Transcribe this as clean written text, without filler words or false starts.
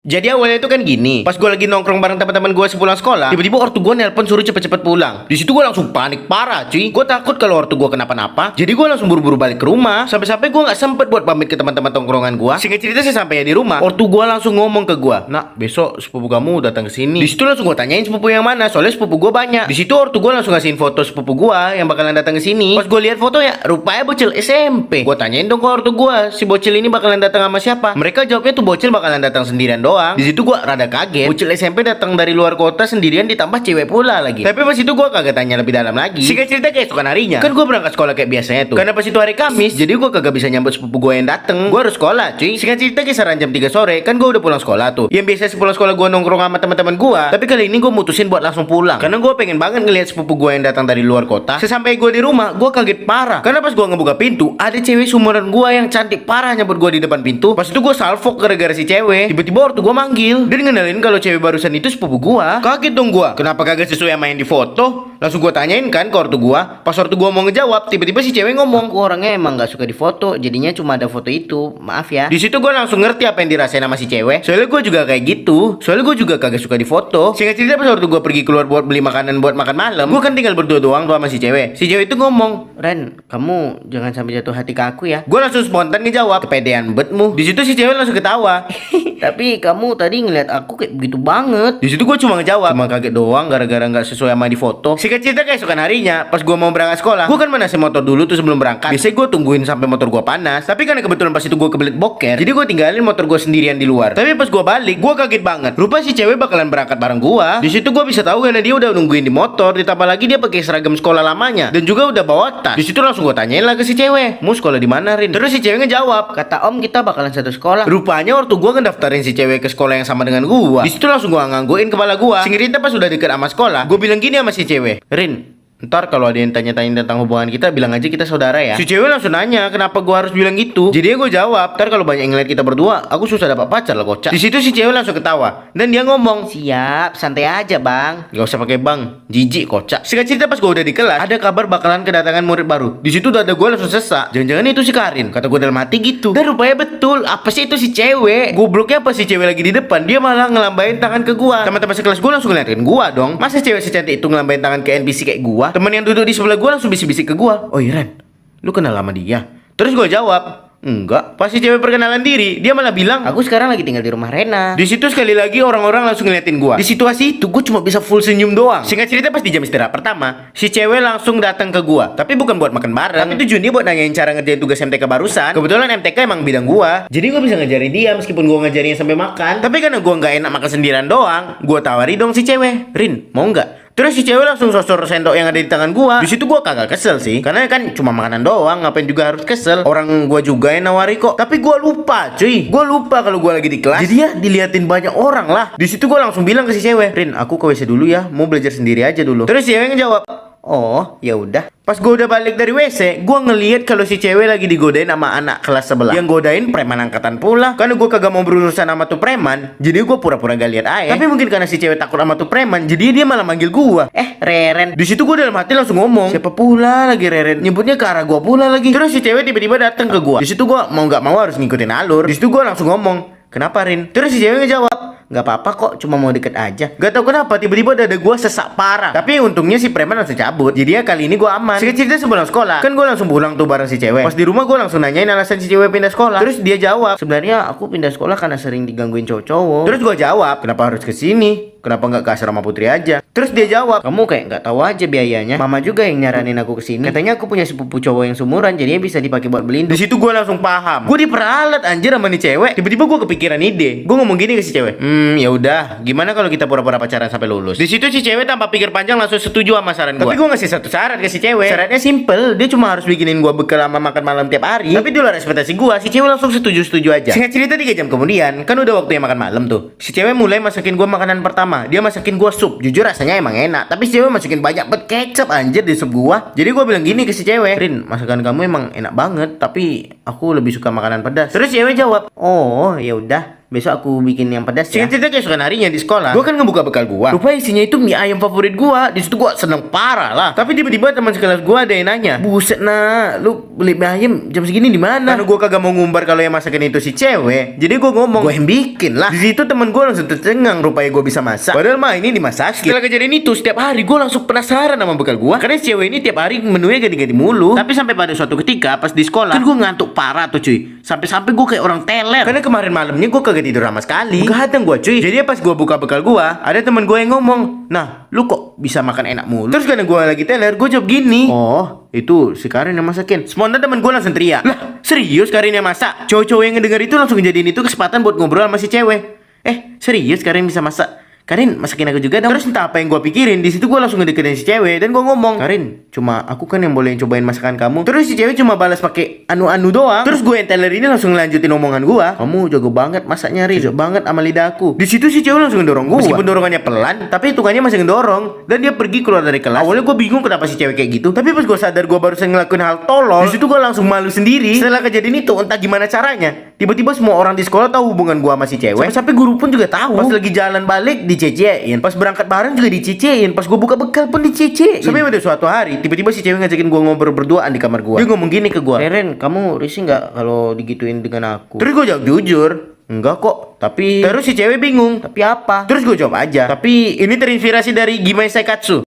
Jadi awalnya itu kan gini, pas gue lagi nongkrong bareng teman-teman gue sepulang sekolah, tiba-tiba ortu gue nelpon suruh cepet-cepet pulang. Di situ gue langsung panik parah, cuy. Gue takut kalau ortu gue kenapa-napa, jadi gue langsung buru-buru balik ke rumah. Sampai-sampai gue nggak sempet buat pamit ke teman-teman tongkrongan gue. Singkat cerita saya sampai di rumah, ortu gue langsung ngomong ke gue, "Nak, besok sepupu kamu datang ke sini." Di situ langsung gue tanyain sepupu yang mana, soalnya sepupu gue banyak. Di situ ortu gue langsung ngasihin foto sepupu gue yang bakalan datang ke sini. Pas gue lihat foto ya, rupanya bocil SMP. Gue tanyain dong ke ortu gue, si bocil ini bakalan datang sama siapa? Mereka jawabnya tuh bocil bakalan datang sendirian doang. Di situ gue rada kaget, bocil SMP datang dari luar kota sendirian ditambah cewek pula lagi. Tapi pas itu gue kagak tanya lebih dalam lagi. Singkat cerita keesokan harinya, kan gue berangkat sekolah kayak biasanya tuh. Karena pas itu hari Kamis, jadi gue kagak bisa nyambut sepupu gue yang dateng. Gue harus sekolah, cuy. Singkat cerita kisaran jam 3 sore, kan gue udah pulang sekolah tuh. Yang biasa sepulang sekolah gue nongkrong sama teman-teman gue, tapi kali ini gue mutusin buat langsung pulang. Karena gue pengen banget ngeliat sepupu gue yang datang dari luar kota. Sesampai gue di rumah, gue kaget parah. Karena pas gue ngebuka pintu, ada cewek sumuran gue yang cantik parah nyambut gue di depan pintu. Pas itu gue salfok gara-gara si cewek. Tiba-tiba ortu gue manggil dan ngenalin kalau cewek barusan itu sepupu gua. Kaget dong gua. Kenapa kagak sesuai sama yang di foto? Langsung gua tanyain kan ke ortu gua. Pas ortu gua mau ngejawab, tiba-tiba si cewek ngomong, Aku orangnya emang gak suka di foto, jadinya cuma ada foto itu. Maaf ya. di situ gua langsung ngerti apa yang dirasain sama si cewek. Soalnya gua juga kayak gitu. Soalnya gua juga kagak suka di foto. Singkat cerita pas ortu gua pergi keluar buat beli makanan buat makan malam, gua kan tinggal berdua doang tuh sama si cewek. Si cewek itu ngomong, Ren, kamu jangan sampai jatuh hati ke aku ya. gua langsung spontan ngejawab, kepedean betmu. Di situ si cewek langsung ketawa. Tapi kamu tadi ngeliat aku kayak begitu banget. Di situ gue cuma ngejawab, cuma kaget doang gara-gara nggak sesuai sama di foto. Singkat cerita keesokan harinya, pas gue mau berangkat sekolah, gue kan manasin motor dulu tuh sebelum berangkat. Biasanya gue tungguin sampai motor gue panas, tapi karena kebetulan pas itu gue kebelet boker, jadi gue tinggalin motor gue sendirian di luar. Tapi pas gue balik, gue kaget banget. Rupa si cewek bakalan berangkat bareng gue. Di situ gue bisa tahu karena dia udah nungguin di motor, ditambah lagi dia pakai seragam sekolah lamanya dan juga udah bawa tas. Di situ langsung gue tanyain lah ke si cewek, "Mau sekolah di mana, Rin?" Terus si cewek ngejawab, Kata om kita bakalan satu sekolah. rupanya waktu gua ngedaftarin si cewek ke sekolah yang sama dengan gua. Di situ langsung gua ngangguin kepala gua. Singkat cerita pas udah deket sama sekolah, gua bilang gini sama si cewek, "Rin, ntar kalau ada yang tanya-tanya tentang hubungan kita, bilang aja kita saudara ya." Si cewek langsung nanya, kenapa gua harus bilang gitu? Jadi gua jawab, "Ntar kalau banyak yang ngeliat kita berdua, aku susah dapat pacar lah, kocak." Di situ si cewek langsung ketawa dan dia ngomong, Siap, santai aja bang. "Gak usah pakai bang, jijik kocak." Singkat cerita pas gua udah di kelas, ada kabar bakalan kedatangan murid baru. Di situ dada gua langsung sesak. Jangan-jangan itu si Karin, kata gua dalam hati gitu. Dan rupanya betul. Apa sih itu si cewek? Gobloknya pas si cewek lagi di depan, dia malah ngelambain tangan ke gua. Teman-teman sekelas gua langsung ngeliatin gua dong. Masa cewek secantik itu ngelambain tangan ke NPC kayak gua? Teman yang duduk di sebelah gua langsung bisik-bisik ke gua, "Oh Iren, lu kenal sama dia?" Terus gua jawab, "Enggak." Pas si cewek perkenalan diri, dia malah bilang, Aku sekarang lagi tinggal di rumah Rena. di situ sekali lagi orang-orang langsung ngeliatin gua. Di situasi itu gua cuma bisa full senyum doang. Singkat cerita pas di jam istirahat pertama, si cewek langsung datang ke gua. Tapi bukan buat makan bareng, tapi tujuan dia buat nanyain cara ngerjain tugas MTK barusan. Kebetulan MTK emang bidang gua, jadi gua bisa ngajarin dia meskipun gua ngajarinnya sampai makan. Tapi karena gua nggak enak makan sendirian doang, gua tawari dong si cewek, "Rin, mau nggak?" Terus si cewek langsung sosor sendok yang ada di tangan gua. Di situ gua kagak kesel sih, karena kan cuma makanan doang, ngapain juga harus kesel. Orang gua juga yang nawari kok. Tapi gua lupa, cuy. Gua lupa kalau gua lagi di kelas. Jadi ya diliatin banyak orang lah. Di situ gua langsung bilang ke si cewek, "Rin, aku ke WC dulu ya, mau belajar sendiri aja dulu." Terus si cewek ngejawab, "Oh, ya udah." Pas gue udah balik dari WC, gue ngeliat kalau si cewek lagi digodain sama anak kelas sebelah. Yang godain preman angkatan pula. Karena gue kagak mau berurusan sama tuh preman, jadi gue pura-pura gak lihat aja. Tapi mungkin karena si cewek takut sama tuh preman, jadi dia malah manggil gue. Reren. Di situ gue dalam hati langsung ngomong, "Siapa pula lagi Reren?" Nyebutnya ke arah gue pula lagi. Terus si cewek tiba-tiba datang ke gue. Di situ gue mau nggak mau harus ngikutin alur. Di situ gue langsung ngomong, "Kenapa Rin?" Terus si cewek ngejawab, Gak apa-apa kok, cuma mau deket aja. gak tau kenapa tiba-tiba dada gue sesak parah. Tapi untungnya si preman langsung cabut. Jadi ya kali ini gue aman. Singkat cerita sebelum sekolah, kan gue langsung pulang tuh bareng si cewek. Pas di rumah gue langsung nanyain alasan si cewek pindah sekolah. Terus dia jawab, Sebenarnya aku pindah sekolah karena sering digangguin cowok-cowok. terus gue jawab, "Kenapa harus kesini? Kenapa nggak ke asrama putri aja?" Terus dia jawab, Kamu kayak nggak tahu aja biayanya. Mama juga yang nyaranin aku kesini. Katanya aku punya sepupu cowok yang sumuran, jadinya bisa dipakai buat di berlindung. situ gue langsung paham. Gue diperalat anjir sama nih cewek. Tiba-tiba gue kepikiran ide. Gue ngomong gini ke si cewek, ya udah. Gimana kalau kita pura-pura pacaran sampai lulus?" Di situ si cewek tanpa pikir panjang langsung setuju sama saran gue. Tapi gue ngasih satu syarat ke si cewek. Syaratnya simple. Dia cuma harus bikinin gue bekal sama makan malam tiap hari. Tapi di luar ekspektasi gue, si cewek langsung setuju-setuju aja. Singkat cerita 3 jam kemudian, kan udah waktunya makan malam tuh. Si cewek mulai masakin gue makanan pertama. Dia masakin gue sup. Jujur rasanya emang enak. Tapi si cewek masukin banget kecap anjir di sup gue. Jadi gue bilang gini ke si cewek, "Rin, masakan kamu emang enak banget. Tapi aku lebih suka makanan pedas." Terus si cewek jawab, Oh, ya udah. besok aku bikin yang pedas ya. Singkat cerita keesokan harinya di sekolah, gua kan ngebuka bekal gua. Lupa isinya itu mie ayam favorit gua. Di situ gua seneng parah lah. Tapi tiba-tiba teman sekelas gua ada yang nanya, "Buset nah, lu beli mie ayam jam segini di mana?" Karena gua kagak mau ngumbar kalau yang masakin itu si cewek. Jadi gua ngomong, "Gua yang bikin lah." Di situ teman gua langsung tercengang rupanya gua bisa masak. Padahal mah ini dimasakin. Setelah kejadian itu, setiap hari gua langsung penasaran sama bekal gua. Karena si cewek ini tiap hari menunya ganti-ganti mulu. Tapi sampai pada suatu ketika pas di sekolah, kan gua ngantuk parah tuh cuy. Sampai-sampai gua kayak orang teler. Karena kemarin malamnya gua kagak tidur sama sekali. Begadang gua cuy. Jadi pas gua buka bekal gua, ada teman gua yang ngomong, "Nah, lu kok bisa makan enak mulu?" Terus karena gua lagi teler, gua jawab gini, "Oh, itu si Karin yang masakin." Spontan teman gua langsung teriak, "Lah, serius Karin yang masak?" Cowok-cowok yang ngedenger itu langsung ngejadiin itu kesempatan buat ngobrol sama si cewek. Serius Karin bisa masak? Karin masakin aku juga dong. Terus entah apa yang gue pikirin, di situ gue langsung ngedeketin si cewek dan gue ngomong, "Karin, cuma aku kan yang boleh cobain masakan kamu." Terus si cewek cuma balas pakai anu-anu doang. Terus gue yang teler ini langsung ngelanjutin omongan gue, "Kamu jago banget masaknya, Rin, cocok banget sama lidahku." Di situ si cewek langsung ngedorong gue. Meskipun dorongannya pelan, tapi hitungannya masih ngedorong. Dan dia pergi keluar dari kelas. Awalnya gue bingung kenapa si cewek kayak gitu, tapi pas gue sadar gue barusan ngelakuin hal tolol, di situ gue langsung malu sendiri. Setelah kejadian itu, entah gimana caranya, tiba-tiba semua orang di sekolah tahu hubungan gue sama si cewek. Sampai guru pun juga tahu. Pas lagi jalan balik dicecein, pas berangkat bareng juga dicecein, pas gue buka bekal pun dicecein. Sampai pada suatu hari, tiba-tiba si cewek ngajakin gue ngobrol berduaan di kamar gue. Dia ngomong gini ke gue, Ren, kamu risih nggak kalau digituin dengan aku? terus gue jawab jujur, "Enggak kok." Tapi terus si cewek bingung, Tapi apa? terus gue jawab aja, "Tapi ini terinspirasi dari Gimai Seikatsu."